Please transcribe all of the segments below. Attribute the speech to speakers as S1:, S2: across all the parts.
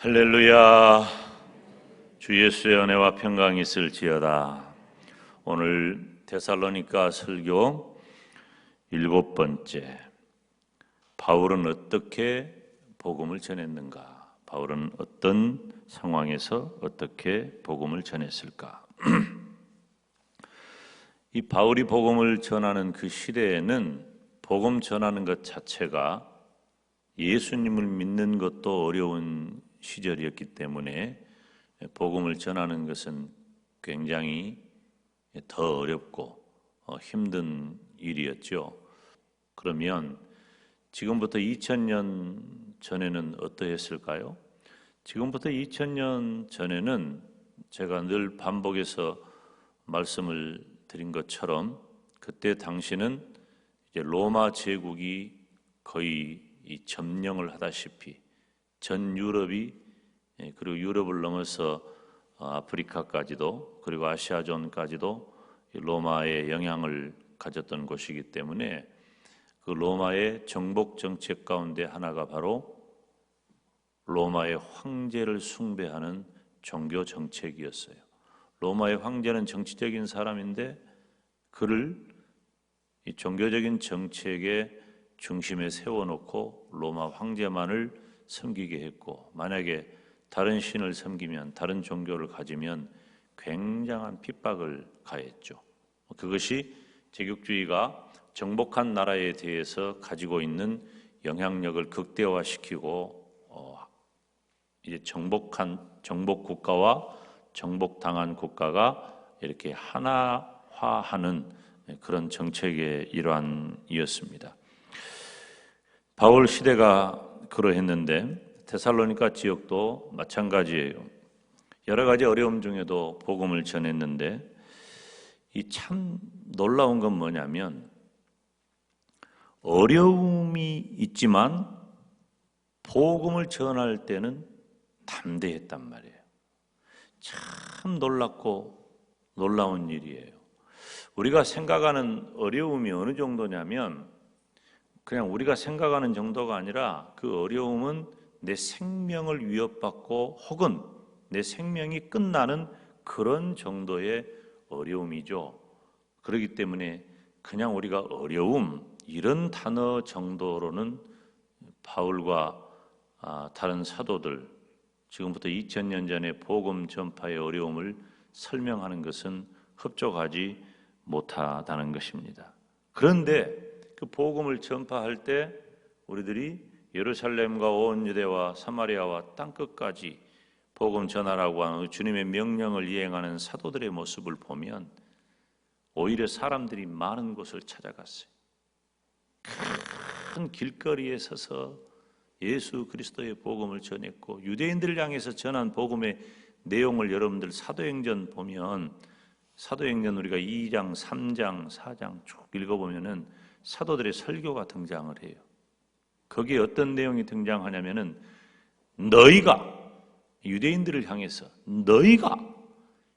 S1: 할렐루야. 주 예수의 은혜와 평강이 있을지어다. 오늘 데살로니가 설교 7번째. 바울은 어떻게 복음을 전했는가? 바울은 어떤 상황에서 어떻게 복음을 전했을까? 이 바울이 복음을 전하는 그 시대에는 복음 전하는 것 자체가 예수님을 믿는 것도 어려운 시절이었기 때문에 복음을 전하는 것은 굉장히 더 어렵고 힘든 일이었죠. 그러면 지금부터 2000년 전에는 어떠했을까요? 지금부터 2000년 전에는 제가 늘 반복해서 말씀을 드린 것처럼 그때 당시는 이제 로마 제국이 거의 이 점령을 하다시피 전 유럽이 그리고 유럽을 넘어서 아프리카까지도 그리고 아시아존까지도 로마의 영향을 가졌던 곳이기 때문에 그 로마의 정복 정책 가운데 하나가 바로 로마의 황제를 숭배하는 종교 정책이었어요. 로마의 황제는 정치적인 사람인데 그를 이 종교적인 정책의 중심에 세워놓고 로마 황제만을 섬기게 했고, 만약에 다른 신을 섬기면, 다른 종교를 가지면 굉장한 핍박을 가했죠. 그것이 제국주의가 정복한 나라에 대해서 가지고 있는 영향력을 극대화시키고 이제 정복 국가와 정복당한 국가가 이렇게 하나화하는 그런 정책의 일환이었습니다. 바울 시대가 그러했는데 데살로니가 지역도 마찬가지예요. 여러 가지 어려움 중에도 복음을 전했는데 이 참 놀라운 건 뭐냐면 어려움이 있지만 복음을 전할 때는 담대했단 말이에요. 참 놀랍고 놀라운 일이에요. 우리가 생각하는 어려움이 어느 정도냐면 그냥 우리가 생각하는 정도가 아니라 그 어려움은 내 생명을 위협받고 혹은 내 생명이 끝나는 그런 정도의 어려움이죠. 그렇기 때문에 그냥 우리가 어려움 이런 단어 정도로는 바울과 다른 사도들 지금부터 2000년 전에 복음 전파의 어려움을 설명하는 것은 흡족하지 못하다는 것입니다. 그런데 그 복음을 전파할 때 우리들이 예루살렘과 온 유대와 사마리아와 땅끝까지 복음 전하라고 하는 주님의 명령을 이행하는 사도들의 모습을 보면 오히려 사람들이 많은 곳을 찾아갔어요. 큰 길거리에 서서 예수 그리스도의 복음을 전했고 유대인들을 향해서 전한 복음의 내용을 여러분들 사도행전 보면 사도행전 우리가 2장, 3장, 4장 쭉 읽어보면은 사도들의 설교가 등장을 해요. 거기에 어떤 내용이 등장하냐면은 너희가 유대인들을 향해서 너희가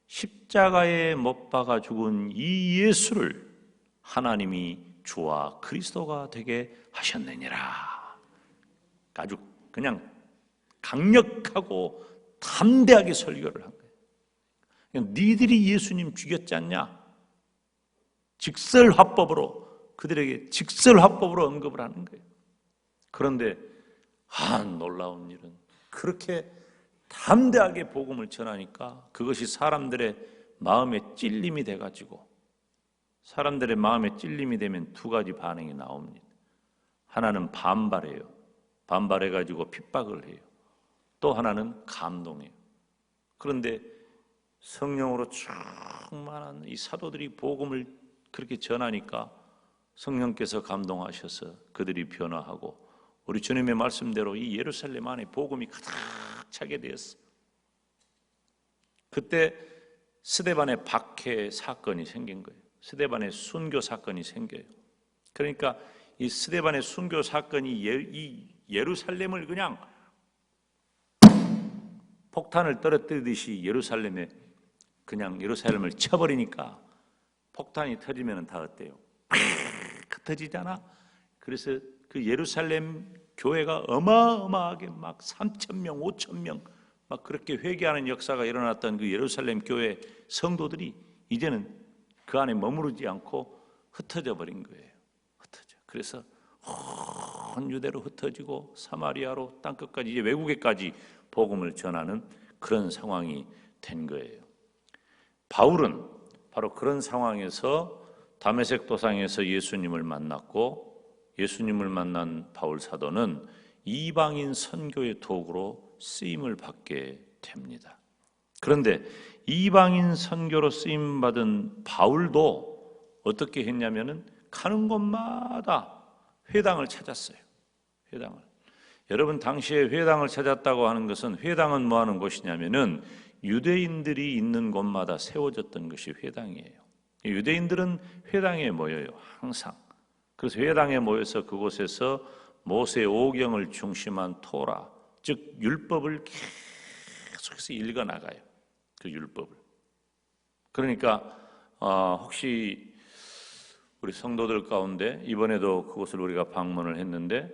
S1: 십자가에 못 박아 죽은 이 예수를 하나님이 주와 그리스도가 되게 하셨느니라. 아주 그냥 강력하고 담대하게 설교를 한 거예요. 니들이 예수님 죽였지 않냐? 직설화법으로 그들에게 직설화법으로 언급을 하는 거예요. 그런데 놀라운 일은 그렇게 담대하게 복음을 전하니까 그것이 사람들의 마음에 찔림이 돼가지고 사람들의 마음에 찔림이 되면 두 가지 반응이 나옵니다. 하나는 반발해요. 반발해가지고 핍박을 해요. 또 하나는 감동해요. 그런데 성령으로 충만한 이 사도들이 복음을 그렇게 전하니까 성령께서 감동하셔서 그들이 변화하고 우리 주님의 말씀대로 이 예루살렘 안에 복음이 가득 차게 되었어요. 그때 스데반의 박해 사건이 생긴 거예요. 스데반의 순교 사건이 생겨요. 그러니까 이 스데반의 순교 사건이 이 예루살렘을 그냥 폭탄을 떨어뜨리듯이 예루살렘에 그냥 예루살렘을 쳐버리니까 폭탄이 터지면 다 어때요? 흩어지잖아. 그래서 그 예루살렘 교회가 어마어마하게 막 3,000명, 5,000명 막 그렇게 회개하는 역사가 일어났던 그 예루살렘 교회 성도들이 이제는 그 안에 머무르지 않고 흩어져 버린 거예요. 흩어져. 그래서 온 유대로 흩어지고 사마리아로 땅끝까지 이제 외국에까지 복음을 전하는 그런 상황이 된 거예요. 바울은 바로 그런 상황에서 다메섹 도상에서 예수님을 만났고, 예수님을 만난 바울 사도는 이방인 선교의 도구로 쓰임을 받게 됩니다. 그런데 이방인 선교로 쓰임 받은 바울도 어떻게 했냐면은 가는 곳마다 회당을 찾았어요. 회당을. 여러분, 당시에 회당을 찾았다고 하는 것은, 회당은 뭐 하는 곳이냐면은 유대인들이 있는 곳마다 세워졌던 것이 회당이에요. 유대인들은 회당에 모여요, 항상. 그래서 회당에 모여서 그곳에서 모세 오경을 중심한 토라, 즉 율법을 계속해서 읽어나가요. 그 율법을. 그러니까 혹시 우리 성도들 가운데 이번에도 그곳을 우리가 방문을 했는데,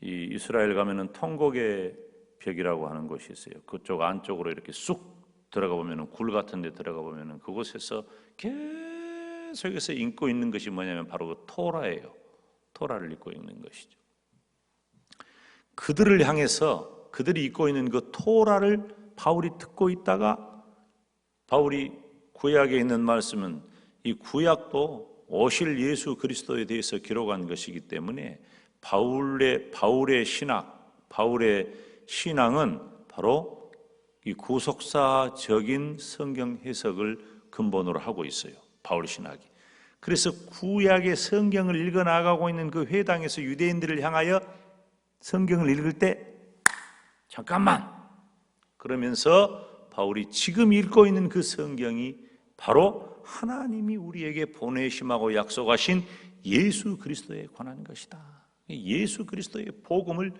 S1: 이 이스라엘 가면은 통곡의 벽이라고 하는 곳이 있어요. 그쪽 안쪽으로 이렇게 쑥 들어가 보면은, 굴 같은 데 들어가 보면은 그곳에서 계속해서 읽고 있는 것이 뭐냐면 바로 그 토라예요. 토라를 읽고 있는 것이죠. 그들을 향해서 그들이 읽고 있는 그 토라를 바울이 듣고 있다가, 바울이 구약에 있는 말씀은 이 구약도 오실 예수 그리스도에 대해서 기록한 것이기 때문에 바울의 신앙은 바로 이 구속사적인 성경 해석을 근본으로 하고 있어요. 바울 신학이. 그래서 구약의 성경을 읽어 나가고 있는 그 회당에서 유대인들을 향하여 성경을 읽을 때 잠깐만 그러면서 바울이 지금 읽고 있는 그 성경이 바로 하나님이 우리에게 보내심하고 약속하신 예수 그리스도에 관한 것이다. 예수 그리스도의 복음을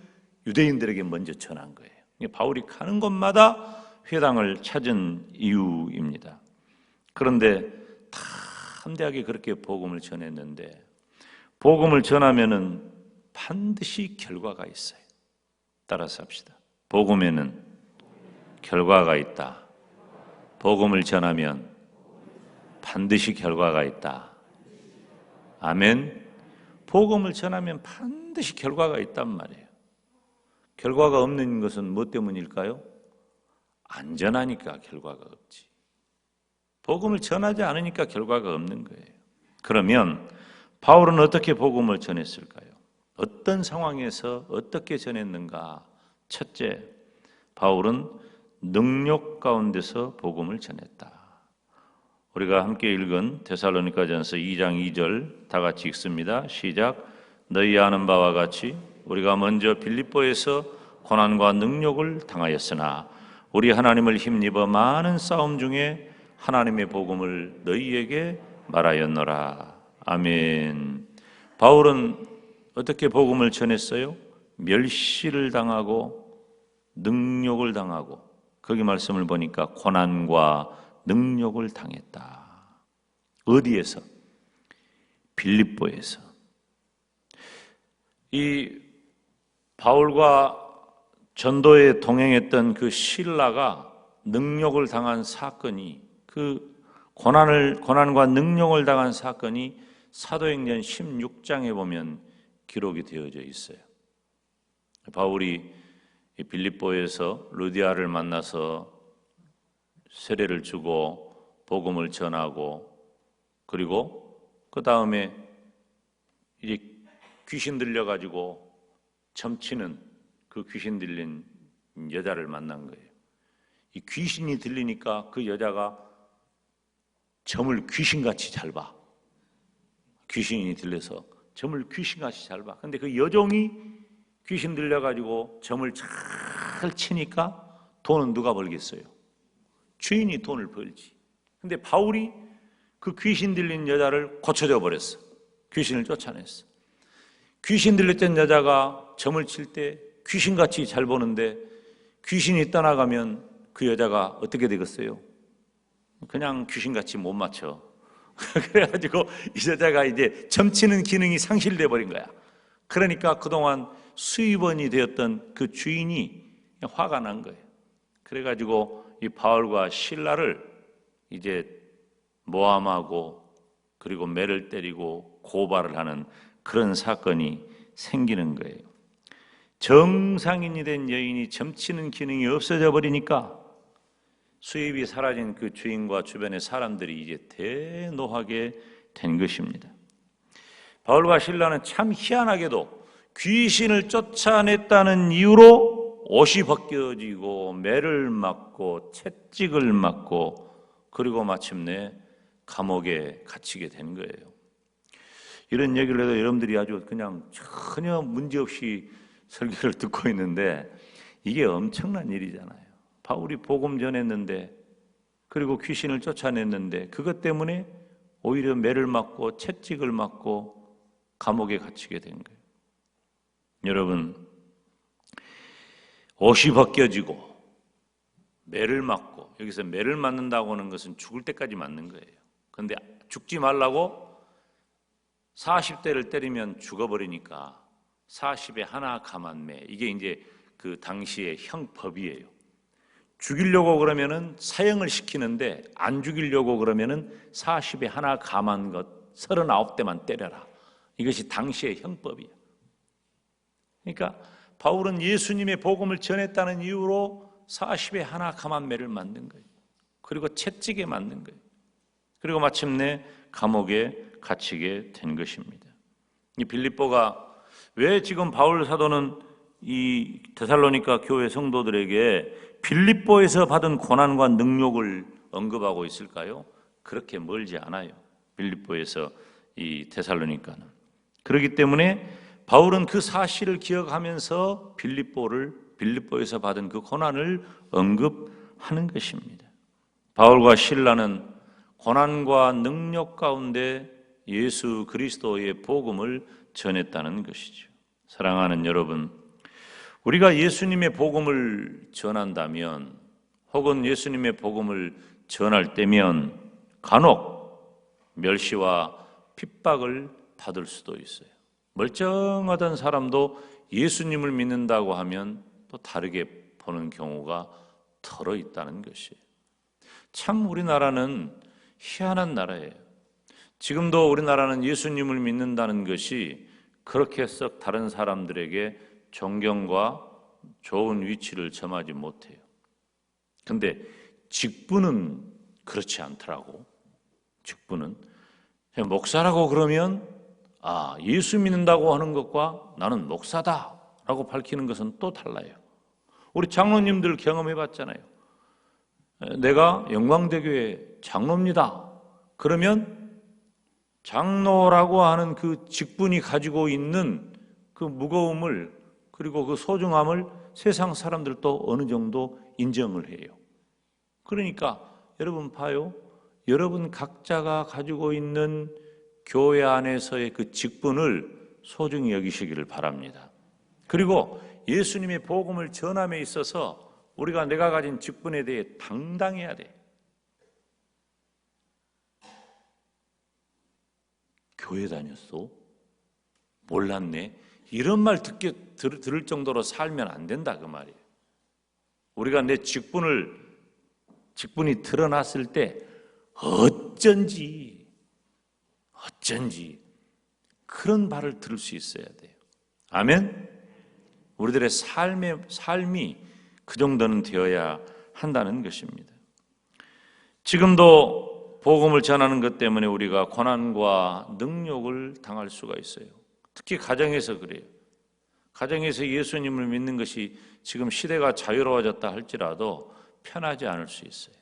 S1: 유대인들에게 먼저 전한 거예요. 바울이 가는 곳마다 회당을 찾은 이유입니다. 그런데 담대하게 그렇게 복음을 전했는데, 복음을 전하면은 반드시 결과가 있어요. 따라서 합시다. 복음에는 결과가 있다. 복음을 전하면 반드시 결과가 있다. 아멘. 복음을 전하면 반드시 결과가 있단 말이에요. 결과가 없는 것은 무엇 때문일까요? 안전하니까 결과가 없지. 복음을 전하지 않으니까 결과가 없는 거예요. 그러면 바울은 어떻게 복음을 전했을까요? 어떤 상황에서 어떻게 전했는가? 첫째, 바울은 능력 가운데서 복음을 전했다. 우리가 함께 읽은 데살로니가전서 2장 2절 다 같이 읽습니다. 시작. 너희 아는 바와 같이 우리가 먼저 빌립보에서 고난과 능력을 당하였으나 우리 하나님을 힘입어 많은 싸움 중에 하나님의 복음을 너희에게 말하였노라. 아멘. 바울은 어떻게 복음을 전했어요? 멸시를 당하고 능력을 당하고, 거기 말씀을 보니까 고난과 능력을 당했다. 어디에서? 빌립보에서. 이 바울과 전도에 동행했던 그 실라가 능력을 당한 사건이, 그 고난과 능력을 당한 사건이 사도행전 16장에 보면 기록이 되어져 있어요. 바울이 빌립보에서 루디아를 만나서 세례를 주고 복음을 전하고, 그리고 그 다음에 이제 귀신 들려가지고 점치는 그 귀신 들린 여자를 만난 거예요. 이 귀신이 들리니까 그 여자가 점을 귀신같이 잘 봐. 귀신이 들려서 점을 귀신같이 잘 봐. 근데 그 여종이 귀신 들려가지고 점을 잘 치니까 돈은 누가 벌겠어요? 주인이 돈을 벌지. 근데 바울이 그 귀신 들린 여자를 고쳐줘 버렸어. 귀신을 쫓아냈어. 귀신 들렸던 여자가 점을 칠 때 귀신같이 잘 보는데, 귀신이 떠나가면 그 여자가 어떻게 되겠어요? 그냥 귀신같이 못 맞춰. 그래가지고 이 여자가 이제 점치는 기능이 상실돼 버린 거야. 그러니까 그동안 수입원이 되었던 그 주인이 화가 난 거예요. 그래가지고 이 바울과 실라를 이제 모함하고 그리고 매를 때리고 고발을 하는 그런 사건이 생기는 거예요. 정상인이 된 여인이 점치는 기능이 없어져 버리니까 수입이 사라진 그 주인과 주변의 사람들이 이제 대노하게 된 것입니다. 바울과 실라는 참 희한하게도 귀신을 쫓아냈다는 이유로 옷이 벗겨지고 매를 맞고 채찍을 맞고 그리고 마침내 감옥에 갇히게 된 거예요. 이런 얘기를 해도 여러분들이 아주 그냥 전혀 문제없이 설교를 듣고 있는데 이게 엄청난 일이잖아요. 바울이 복음 전했는데 그리고 귀신을 쫓아냈는데 그것 때문에 오히려 매를 맞고 채찍을 맞고 감옥에 갇히게 된 거예요. 여러분, 옷이 벗겨지고 매를 맞고, 여기서 매를 맞는다고 하는 것은 죽을 때까지 맞는 거예요. 그런데 죽지 말라고 40대를 때리면 죽어버리니까 40에 하나 감한 매, 이게 이제 그 당시의 형법이에요. 죽이려고 그러면은 사형을 시키는데 안 죽이려고 그러면은 40에 하나 감한 것 39대만 때려라. 이것이 당시의 형법이에요. 그러니까 바울은 예수님의 복음을 전했다는 이유로 40에 하나 감한 매를 만든 거예요. 그리고 채찍에 맞는 거예요. 그리고 마침내 감옥에 갇히게 된 것입니다. 이 빌립보가 왜 지금 바울 사도는 이 데살로니가 교회 성도들에게 빌립보에서 받은 고난과 능욕을 언급하고 있을까요? 그렇게 멀지 않아요. 빌립보에서 이 데살로니가는. 그렇기 때문에 바울은 그 사실을 기억하면서 빌립보에서 받은 그 고난을 언급하는 것입니다. 바울과 실라는 고난과 능력 가운데 예수 그리스도의 복음을 전했다는 것이죠. 사랑하는 여러분, 우리가 예수님의 복음을 전한다면 혹은 예수님의 복음을 전할 때면 간혹 멸시와 핍박을 받을 수도 있어요. 멀쩡하던 사람도 예수님을 믿는다고 하면 또 다르게 보는 경우가 덜어 있다는 것이에요. 참 우리나라는 희한한 나라예요. 지금도 우리나라는 예수님을 믿는다는 것이 그렇게 썩 다른 사람들에게 존경과 좋은 위치를 점하지 못해요. 근데 직분은 그렇지 않더라고. 직분은 목사라고 그러면 예수 믿는다고 하는 것과 나는 목사다라고 밝히는 것은 또 달라요. 우리 장로님들 경험해 봤잖아요. 내가 영광대교회 장로입니다. 그러면 장로라고 하는 그 직분이 가지고 있는 그 무거움을 그리고 그 소중함을 세상 사람들도 어느 정도 인정을 해요. 그러니까 여러분 봐요. 여러분 각자가 가지고 있는 교회 안에서의 그 직분을 소중히 여기시기를 바랍니다. 그리고 예수님의 복음을 전함에 있어서 우리가 내가 가진 직분에 대해 당당해야 돼. 교회 다녔어? 몰랐네? 이런 말 들을 정도로 살면 안 된다 그 말이에요. 우리가 내 직분이 드러났을 때 어쩐지 그런 말을 들을 수 있어야 돼요. 아멘? 우리들의 삶이 그 정도는 되어야 한다는 것입니다. 지금도 복음을 전하는 것 때문에 우리가 고난과 능욕을 당할 수가 있어요. 특히 가정에서 그래요. 가정에서 예수님을 믿는 것이 지금 시대가 자유로워졌다 할지라도 편하지 않을 수 있어요.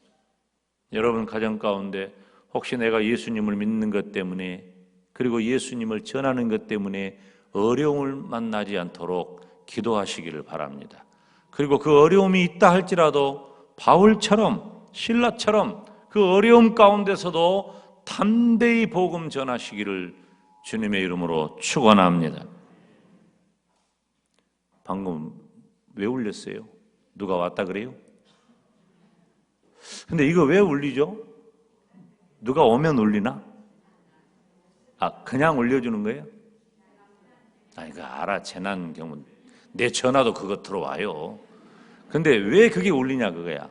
S1: 여러분 가정 가운데 혹시 내가 예수님을 믿는 것 때문에 그리고 예수님을 전하는 것 때문에 어려움을 만나지 않도록 기도하시기를 바랍니다. 그리고 그 어려움이 있다 할지라도 바울처럼 실라처럼 그 어려움 가운데서도 담대히 복음 전하시기를 주님의 이름으로 축원합니다. 방금 왜 울렸어요? 누가 왔다 그래요? 근데 이거 왜 울리죠? 누가 오면 울리나? 그냥 울려주는 거예요? 이거 알아. 재난 경우 내 전화도 그거 들어와요. 근데 왜 그게 울리냐 그거야.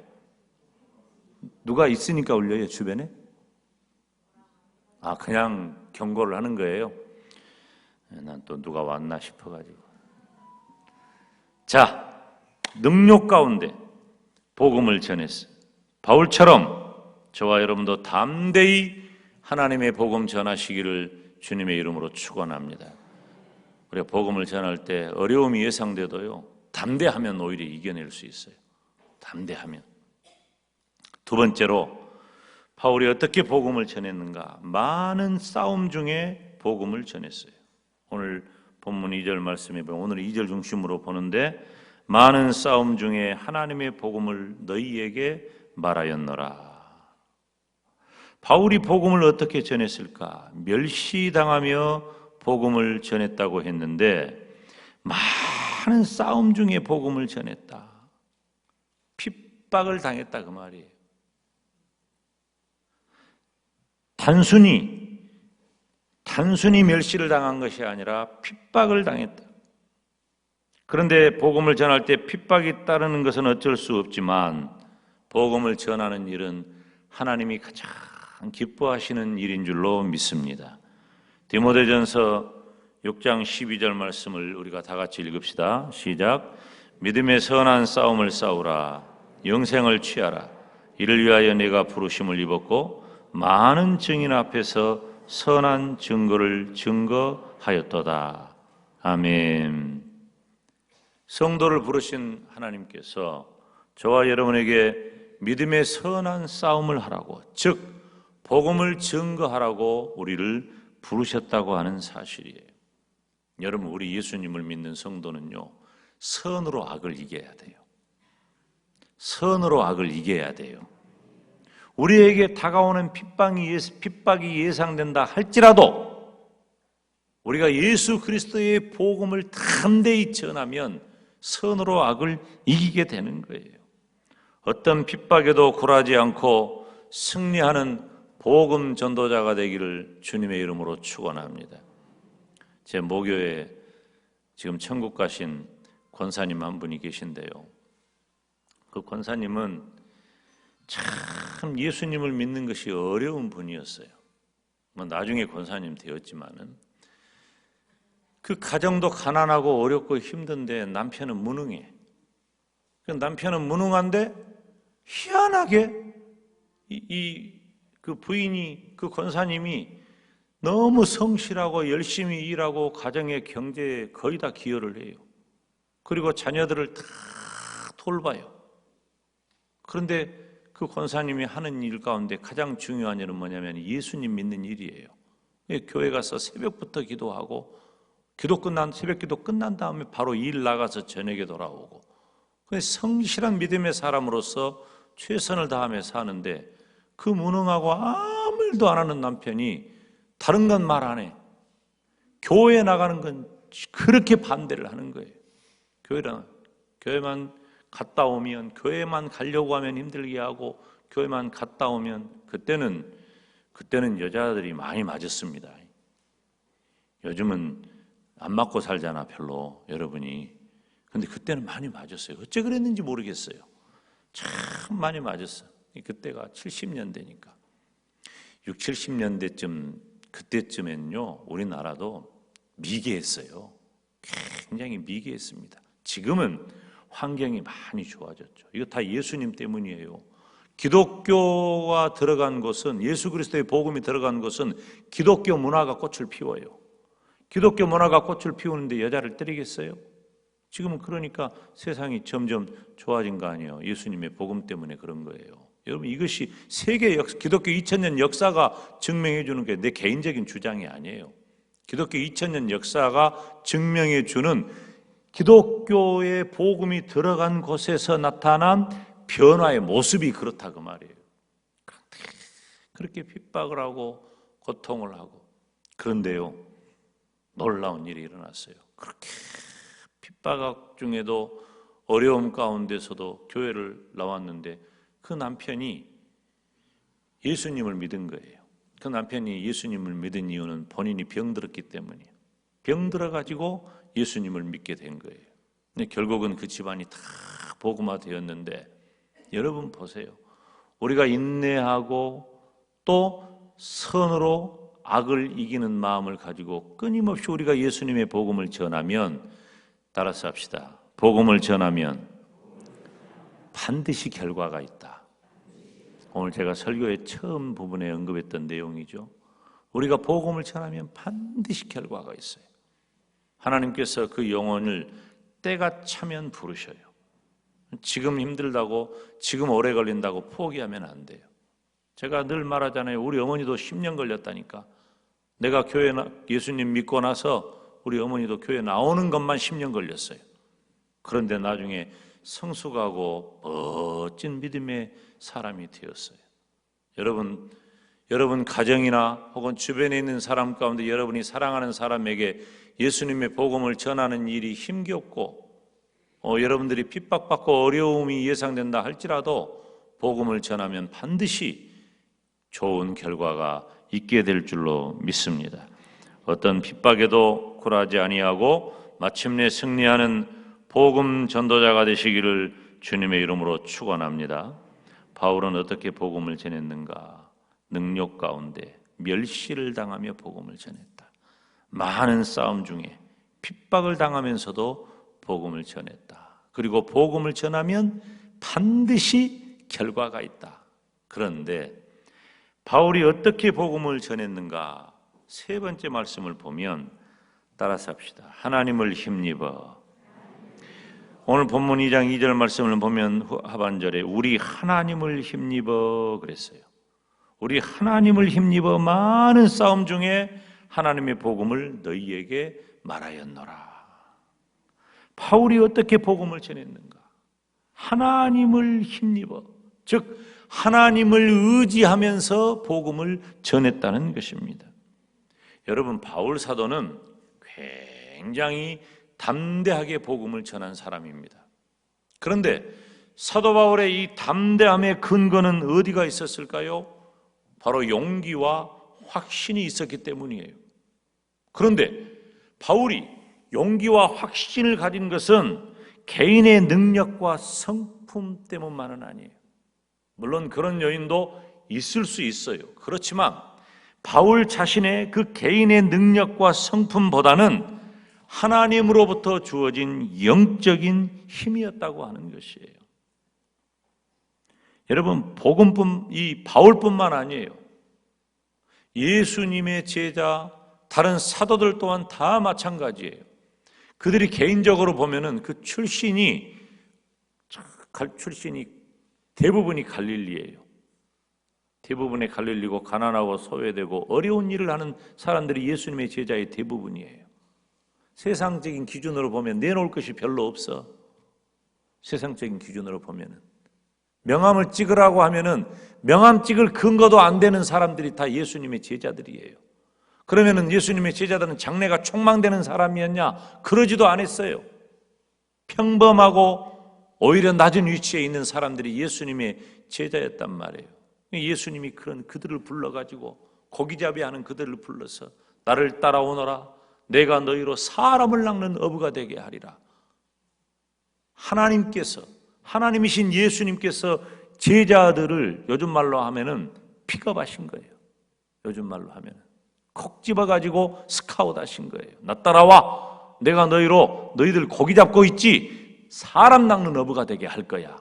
S1: 누가 있으니까 울려요, 주변에? 그냥 경고를 하는 거예요. 난 또 누가 왔나 싶어가지고. 자, 능력 가운데 복음을 전했어. 바울처럼 저와 여러분도 담대히 하나님의 복음 전하시기를 주님의 이름으로 축원합니다. 우리가 복음을 전할 때 어려움이 예상돼도요, 담대하면 오히려 이겨낼 수 있어요. 담대하면. 두 번째로 바울이 어떻게 복음을 전했는가? 많은 싸움 중에 복음을 전했어요. 오늘 본문 2절 말씀에 보면 오늘 2절 중심으로 보는데 많은 싸움 중에 하나님의 복음을 너희에게 말하였노라. 바울이 복음을 어떻게 전했을까? 멸시당하며 복음을 전했다고 했는데 많은 싸움 중에 복음을 전했다. 핍박을 당했다 그 말이에요. 단순히 멸시를 당한 것이 아니라 핍박을 당했다. 그런데 복음을 전할 때 핍박이 따르는 것은 어쩔 수 없지만 복음을 전하는 일은 하나님이 가장 기뻐하시는 일인 줄로 믿습니다. 디모데전서 6장 12절 말씀을 우리가 다 같이 읽읍시다. 시작. 믿음의 선한 싸움을 싸우라. 영생을 취하라. 이를 위하여 내가 부르심을 입었고 많은 증인 앞에서 선한 증거를 증거하였도다. 아멘. 성도를 부르신 하나님께서 저와 여러분에게 믿음의 선한 싸움을 하라고, 즉 복음을 증거하라고 우리를 부르셨다고 하는 사실이에요. 여러분, 우리 예수님을 믿는 성도는요, 선으로 악을 이겨야 돼요. 선으로 악을 이겨야 돼요. 우리에게 다가오는 핍박이 예상된다 할지라도 우리가 예수 그리스도의 복음을 담대히 전하면 선으로 악을 이기게 되는 거예요. 어떤 핍박에도 굴하지 않고 승리하는 복음 전도자가 되기를 주님의 이름으로 축원합니다. 제 모교에 지금 천국 가신 권사님 한 분이 계신데요. 그 권사님은 참 예수님을 믿는 것이 어려운 분이었어요. 나중에 권사님 되었지만은 그 가정도 가난하고 어렵고 힘든데 남편은 무능해. 남편은 무능한데 희한하게 그 부인이, 그 권사님이 너무 성실하고 열심히 일하고 가정의 경제에 거의 다 기여를 해요. 그리고 자녀들을 다 돌봐요. 그런데 그 권사님이 하는 일 가운데 가장 중요한 일은 뭐냐면 예수님 믿는 일이에요. 교회 가서 새벽부터 기도하고 새벽 기도 끝난 다음에 바로 일 나가서 저녁에 돌아오고, 성실한 믿음의 사람으로서 최선을 다하며 사는데 그 무능하고 아무 일도 안 하는 남편이 다른 건 말 안 해. 교회 나가는 건 그렇게 반대를 하는 거예요. 교회만 갔다 오면, 교회만 가려고 하면 힘들게 하고, 교회만 갔다 오면, 그때는 여자들이 많이 맞았습니다. 요즘은 안 맞고 살잖아, 별로, 여러분이. 근데 그때는 많이 맞았어요. 어째 그랬는지 모르겠어요. 참 많이 맞았어. 그때가 70년대니까. 60, 70년대쯤, 그때쯤엔요, 우리나라도 미개했어요. 굉장히 미개했습니다. 지금은 환경이 많이 좋아졌죠. 이거 다 예수님 때문이에요. 기독교가 들어간 것은, 예수 그리스도의 복음이 들어간 것은 기독교 문화가 꽃을 피워요. 기독교 문화가 꽃을 피우는데 여자를 때리겠어요? 지금은 그러니까 세상이 점점 좋아진 거 아니에요. 예수님의 복음 때문에 그런 거예요. 여러분, 이것이 세계 기독교 2000년 역사가 증명해 주는 게 내 개인적인 주장이 아니에요. 기독교 2000년 역사가 증명해 주는 기독교의 복음이 들어간 곳에서 나타난 변화의 모습이 그렇다 그 말이에요. 그렇게 핍박을 하고 고통을 하고, 그런데요, 놀라운 일이 일어났어요. 그렇게 핍박 중에도 어려움 가운데서도 교회를 나왔는데 그 남편이 예수님을 믿은 거예요. 그 남편이 예수님을 믿은 이유는 본인이 병들었기 때문이에요. 병들어가지고 예수님을 믿게 된 거예요. 근데 결국은 그 집안이 다 복음화되었는데 여러분 보세요. 우리가 인내하고 또 선으로 악을 이기는 마음을 가지고 끊임없이 우리가 예수님의 복음을 전하면, 따라서 합시다. 복음을 전하면 반드시 결과가 있다. 오늘 제가 설교의 처음 부분에 언급했던 내용이죠. 우리가 복음을 전하면 반드시 결과가 있어요. 하나님께서 그 영혼을 때가 차면 부르셔요. 지금 힘들다고, 지금 오래 걸린다고 포기하면 안 돼요. 제가 늘 말하잖아요. 우리 어머니도 10년 걸렸다니까. 내가 교회 예수님 믿고 나서 우리 어머니도 교회 나오는 것만 10년 걸렸어요. 그런데 나중에 성숙하고 멋진 믿음의 사람이 되었어요. 여러분 가정이나 혹은 주변에 있는 사람 가운데 여러분이 사랑하는 사람에게 예수님의 복음을 전하는 일이 힘겹고 여러분들이 핍박받고 어려움이 예상된다 할지라도 복음을 전하면 반드시 좋은 결과가 있게 될 줄로 믿습니다. 어떤 핍박에도 굴하지 아니하고 마침내 승리하는 복음 전도자가 되시기를 주님의 이름으로 축원합니다. 바울은 어떻게 복음을 전했는가? 능력 가운데 멸시를 당하며 복음을 전했다. 많은 싸움 중에 핍박을 당하면서도 복음을 전했다. 그리고 복음을 전하면 반드시 결과가 있다. 그런데 바울이 어떻게 복음을 전했는가? 세 번째 말씀을 보면 따라서 합시다. 하나님을 힘입어. 오늘 본문 2장 2절 말씀을 보면 하반절에 우리 하나님을 힘입어 그랬어요. 우리 하나님을 힘입어 많은 싸움 중에 하나님의 복음을 너희에게 말하였노라. 바울이 어떻게 복음을 전했는가? 하나님을 힘입어, 즉 하나님을 의지하면서 복음을 전했다는 것입니다. 여러분, 바울 사도는 굉장히 담대하게 복음을 전한 사람입니다. 그런데 사도 바울의 이 담대함의 근거는 어디가 있었을까요? 바로 용기와 확신이 있었기 때문이에요. 그런데 바울이 용기와 확신을 가진 것은 개인의 능력과 성품 때문만은 아니에요. 물론 그런 요인도 있을 수 있어요. 그렇지만 바울 자신의 그 개인의 능력과 성품보다는 하나님으로부터 주어진 영적인 힘이었다고 하는 것이에요. 여러분, 이 바울뿐만 아니에요. 예수님의 제자, 다른 사도들 또한 다 마찬가지예요. 그들이 개인적으로 보면은 그 출신이 대부분이 갈릴리예요. 대부분의 갈릴리고 가난하고 소외되고 어려운 일을 하는 사람들이 예수님의 제자의 대부분이에요. 세상적인 기준으로 보면 내놓을 것이 별로 없어. 세상적인 기준으로 보면은 명함을 찍으라고 하면은 명함 찍을 근거도 안 되는 사람들이 다 예수님의 제자들이에요. 그러면은 예수님의 제자들은 장래가 촉망되는 사람이었냐? 그러지도 않았어요. 평범하고 오히려 낮은 위치에 있는 사람들이 예수님의 제자였단 말이에요. 예수님이 그들을 불러가지고 고기잡이하는 그들을 불러서 나를 따라오너라. 내가 너희로 사람을 낚는 어부가 되게 하리라. 하나님이신 예수님께서 제자들을 요즘 말로 하면은 픽업하신 거예요. 요즘 말로 하면은 콕 집어가지고 스카웃 하신 거예요. 나 따라와. 내가 너희들 고기 잡고 있지. 사람 낚는 어부가 되게 할 거야.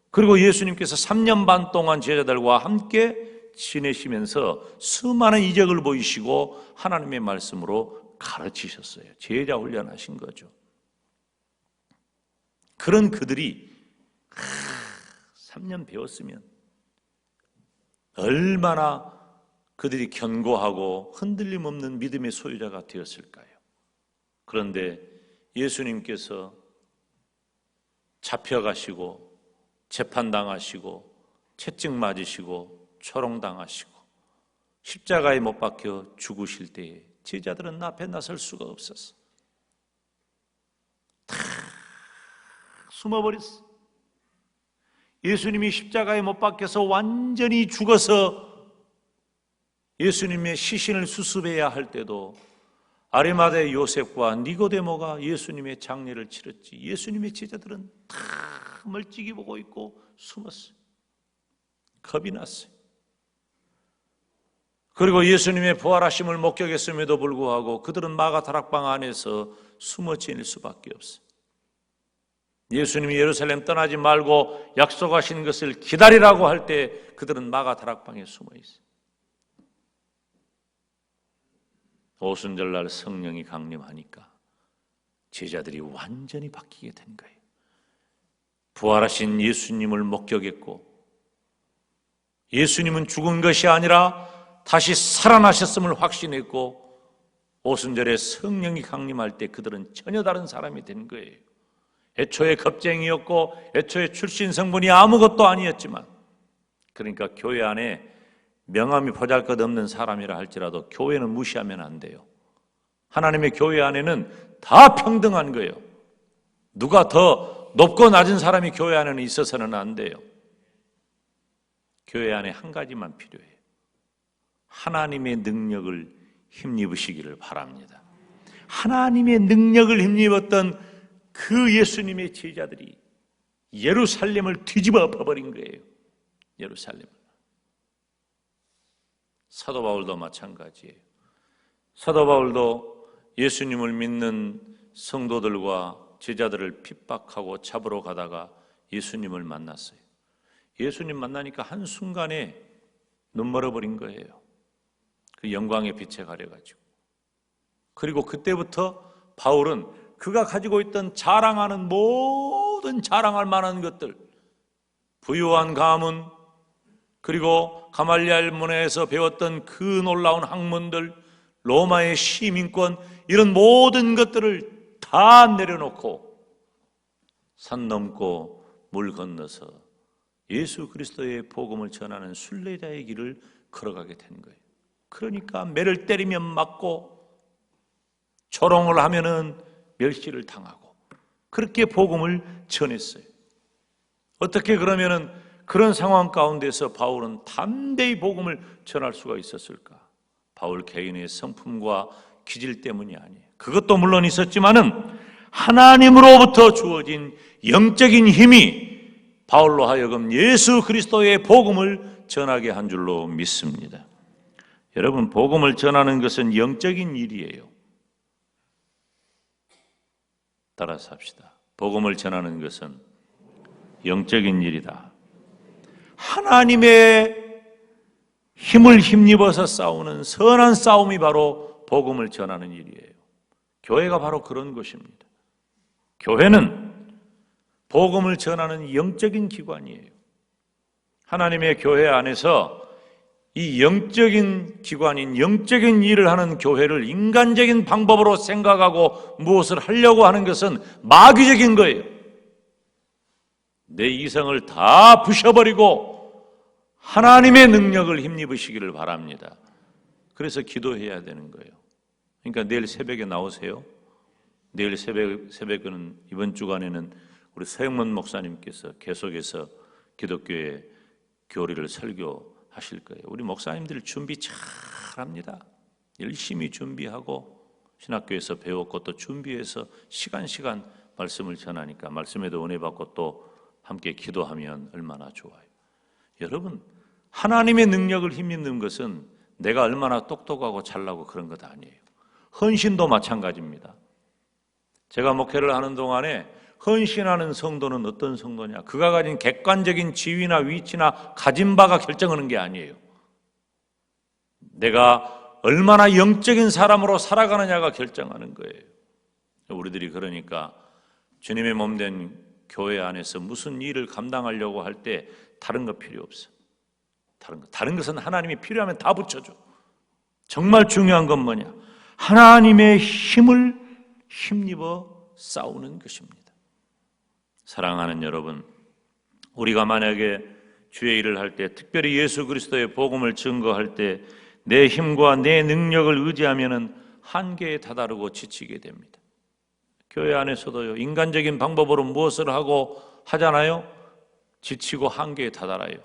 S1: 그리고 예수님께서 3년 반 동안 제자들과 함께 지내시면서 수많은 이적을 보이시고 하나님의 말씀으로 가르치셨어요. 제자 훈련하신 거죠. 그런 그들이 3년 배웠으면 얼마나 그들이 견고하고 흔들림 없는 믿음의 소유자가 되었을까요? 그런데 예수님께서 잡혀가시고 재판당하시고 채찍 맞으시고 초롱당하시고 십자가에 못 박혀 죽으실 때에 제자들은 앞에 나설 수가 없었어. 다 숨어버렸어. 예수님이 십자가에 못 박혀서 완전히 죽어서 예수님의 시신을 수습해야 할 때도 아리마대 요셉과 니고데모가 예수님의 장례를 치렀지 예수님의 제자들은 다 멀찍이 보고 있고 숨었어요. 겁이 났어요. 그리고 예수님의 부활하심을 목격했음에도 불구하고 그들은 마가 다락방 안에서 숨어 지낼 수밖에 없어요. 예수님이 예루살렘 떠나지 말고 약속하신 것을 기다리라고 할 때 그들은 마가 다락방에 숨어 있어요. 오순절날 성령이 강림하니까 제자들이 완전히 바뀌게 된 거예요. 부활하신 예수님을 목격했고 예수님은 죽은 것이 아니라 다시 살아나셨음을 확신했고 오순절에 성령이 강림할 때 그들은 전혀 다른 사람이 된 거예요. 애초에 겁쟁이였고 애초에 출신 성분이 아무것도 아니었지만 그러니까 교회 안에 명함이 보잘것없는 사람이라 할지라도 교회는 무시하면 안 돼요. 하나님의 교회 안에는 다 평등한 거예요. 누가 더 높고 낮은 사람이 교회 안에는 있어서는 안 돼요. 교회 안에 한 가지만 필요해요. 하나님의 능력을 힘입으시기를 바랍니다. 하나님의 능력을 힘입었던 그 예수님의 제자들이 예루살렘을 뒤집어 엎어버린 거예요. 예루살렘을. 사도 바울도 마찬가지예요. 사도 바울도 예수님을 믿는 성도들과 제자들을 핍박하고 잡으러 가다가 예수님을 만났어요. 예수님 만나니까 한순간에 눈 멀어버린 거예요. 그 영광의 빛에 가려가지고. 그리고 그때부터 바울은 그가 가지고 있던 자랑하는 모든 자랑할 만한 것들, 부유한 가문, 그리고 가말리알 문화에서 배웠던 그 놀라운 학문들, 로마의 시민권, 이런 모든 것들을 다 내려놓고 산 넘고 물 건너서 예수 그리스도의 복음을 전하는 순례자의 길을 걸어가게 된 거예요. 그러니까 매를 때리면 맞고 조롱을 하면은 멸시를 당하고 그렇게 복음을 전했어요. 어떻게 그러면은 그런 상황 가운데서 바울은 담대히 복음을 전할 수가 있었을까? 바울 개인의 성품과 기질 때문이 아니에요. 그것도 물론 있었지만은 하나님으로부터 주어진 영적인 힘이 바울로 하여금 예수 그리스도의 복음을 전하게 한 줄로 믿습니다. 여러분, 복음을 전하는 것은 영적인 일이에요. 따라서 합시다. 복음을 전하는 것은 영적인 일이다. 하나님의 힘을 힘입어서 싸우는 선한 싸움이 바로 복음을 전하는 일이에요. 교회가 바로 그런 것입니다. 교회는 복음을 전하는 영적인 기관이에요. 하나님의 교회 안에서 이 영적인 기관인 영적인 일을 하는 교회를 인간적인 방법으로 생각하고 무엇을 하려고 하는 것은 마귀적인 거예요. 내 이성을 다 부셔버리고 하나님의 능력을 힘입으시기를 바랍니다. 그래서 기도해야 되는 거예요. 그러니까 내일 새벽에 나오세요. 내일 새벽에는 이번 주간에는 우리 서영문 목사님께서 계속해서 기독교의 교리를 설교하실 거예요. 우리 목사님들 준비 잘 합니다. 열심히 준비하고 신학교에서 배웠고 또 준비해서 시간 말씀을 전하니까 말씀에도 은혜 받고 또 함께 기도하면 얼마나 좋아요. 여러분, 하나님의 능력을 힘입는 것은 내가 얼마나 똑똑하고 잘나고 그런 것 아니에요. 헌신도 마찬가지입니다. 제가 목회를 하는 동안에 헌신하는 성도는 어떤 성도냐? 그가 가진 객관적인 지위나 위치나 가진 바가 결정하는 게 아니에요. 내가 얼마나 영적인 사람으로 살아가느냐가 결정하는 거예요. 우리들이 그러니까 주님의 몸된 교회 안에서 무슨 일을 감당하려고 할 때 다른 거 필요 없어. 다른 것은 하나님이 필요하면 다 붙여줘. 정말 중요한 건 뭐냐? 하나님의 힘을 힘입어 싸우는 것입니다. 사랑하는 여러분, 우리가 만약에 주의 일을 할 때, 특별히 예수 그리스도의 복음을 증거할 때 내 힘과 내 능력을 의지하면은 한계에 다다르고 지치게 됩니다. 교회 안에서도요, 인간적인 방법으로 무엇을 하고 하잖아요. 지치고 한계에 다다라요.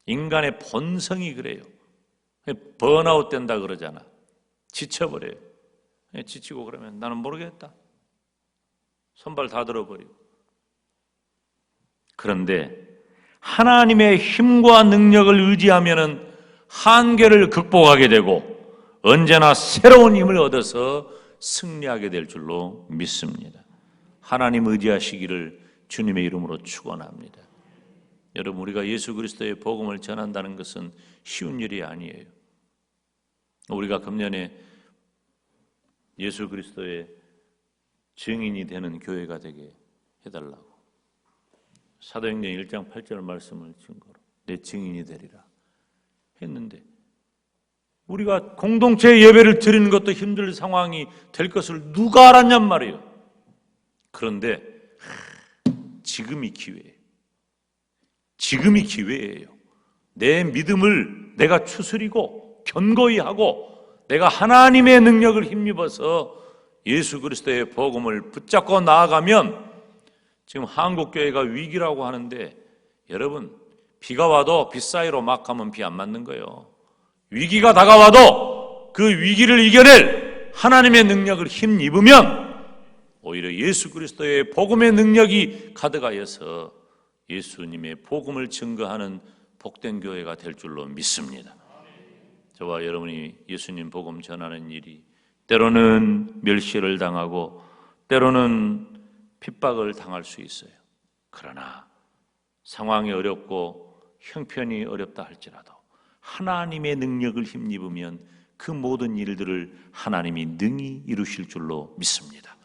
S1: 인간의 본성이 그래요. 번아웃 된다 그러잖아. 지쳐버려요. 지치고 그러면 나는 모르겠다. 손발 다 들어버리고. 그런데 하나님의 힘과 능력을 의지하면은 한계를 극복하게 되고 언제나 새로운 힘을 얻어서 승리하게 될 줄로 믿습니다. 하나님 의지하시기를 주님의 이름으로 축원합니다. 여러분, 우리가 예수 그리스도의 복음을 전한다는 것은 쉬운 일이 아니에요. 우리가 금년에 예수 그리스도의 증인이 되는 교회가 되게 해달라고 사도행전 1장 8절 말씀을 증거로 내 증인이 되리라 했는데, 우리가 공동체 예배를 드리는 것도 힘들 상황이 될 것을 누가 알았냔 말이에요. 그런데 지금이 기회예요. 지금이 기회예요. 내 믿음을 내가 추스리고 견고히 하고 내가 하나님의 능력을 힘입어서 예수 그리스도의 복음을 붙잡고 나아가면, 지금 한국교회가 위기라고 하는데, 여러분, 비가 와도 빗 사이로 막 가면 비 안 맞는 거예요. 위기가 다가와도 그 위기를 이겨낼 하나님의 능력을 힘입으면 오히려 예수 그리스도의 복음의 능력이 가득하여서 예수님의 복음을 증거하는 복된 교회가 될 줄로 믿습니다. 저와 여러분이 예수님 복음 전하는 일이 때로는 멸시를 당하고 때로는 핍박을 당할 수 있어요. 그러나 상황이 어렵고 형편이 어렵다 할지라도 하나님의 능력을 힘입으면 그 모든 일들을 하나님이 능히 이루실 줄로 믿습니다.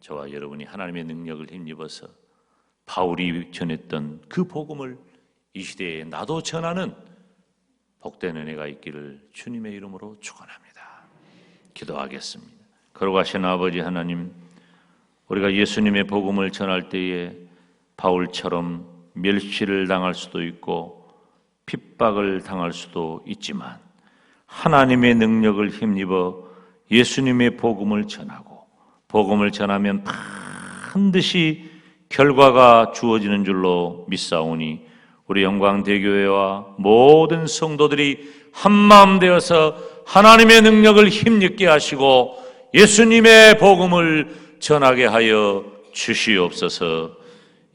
S1: 저와 여러분이 하나님의 능력을 힘입어서 바울이 전했던 그 복음을 이 시대에 나도 전하는 복된 은혜가 있기를 주님의 이름으로 축원합니다. 기도하겠습니다. 거룩하신 아버지 하나님, 우리가 예수님의 복음을 전할 때에 바울처럼 멸시를 당할 수도 있고 핍박을 당할 수도 있지만 하나님의 능력을 힘입어 예수님의 복음을 전하고 복음을 전하면 반드시 결과가 주어지는 줄로 믿사오니 우리 영광대교회와 모든 성도들이 한마음 되어서 하나님의 능력을 힘입게 하시고 예수님의 복음을 전하게 하여 주시옵소서.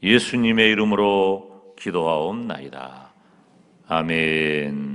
S1: 예수님의 이름으로 기도하옵나이다. 아멘.